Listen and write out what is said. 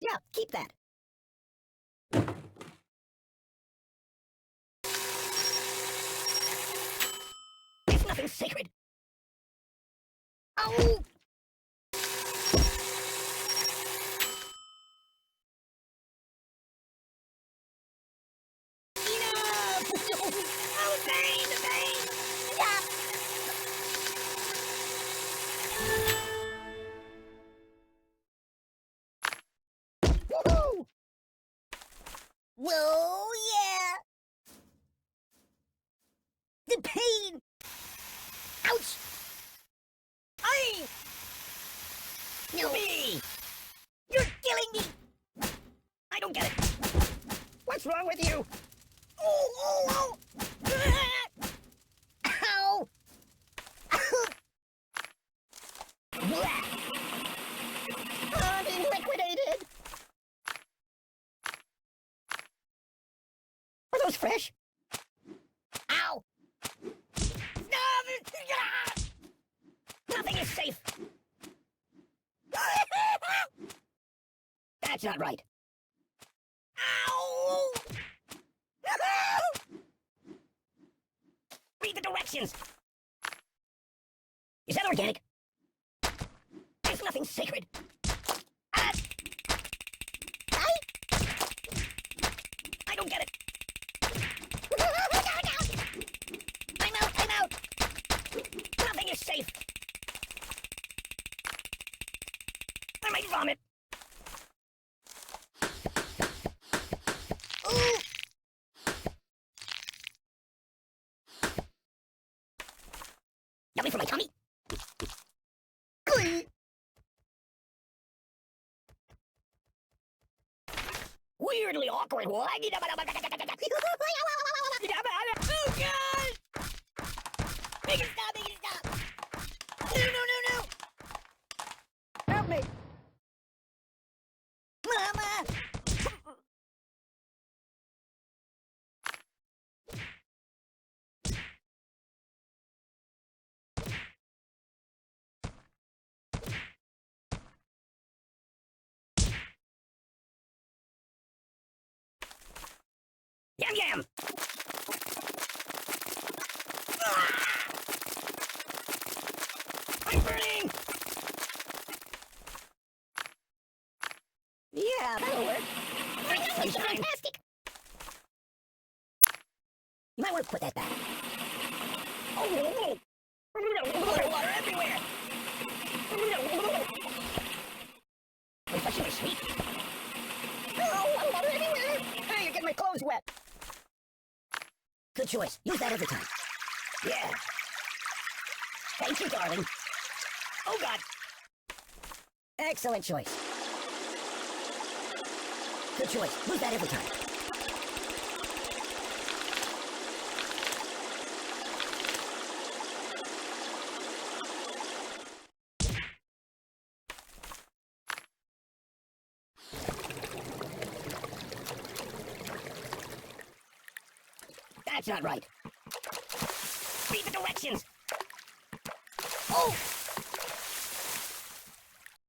Yeah, keep that. There's nothing sacred. Oh! Enough! Oh, the pain, the pain! Stop! Woohoo! Whoa, yeah! The pain! Ouch! Aye! No! Me! You're killing me! I don't get it. What's wrong with you? Oh, oh, oh! Ow! I'm being liquidated! Are those fresh? Ow! Nothing is safe! That's not right. Ow! Read the directions! Is that organic? There's nothing sacred. Ah! I don't get it. I'm out, I'm out! Nothing is safe. I might vomit. Ooh! Yummy for my tummy. Weirdly awkward. Oh, God! Make it stop, make it stop! No, no, no, no! Help me! Mama! Yum yum! Ah! I'm burning! Yeah, that'll work. That's fantastic! You might want to put that back. Oh, water everywhere! Refreshing or sweet? Oh, water everywhere! Hey, you're getting my clothes wet! Good choice. Use that every time. Yeah. Thank you, darling. Oh, God. Excellent choice. Good choice. Use that every time. That's not right. Read the directions. Oh!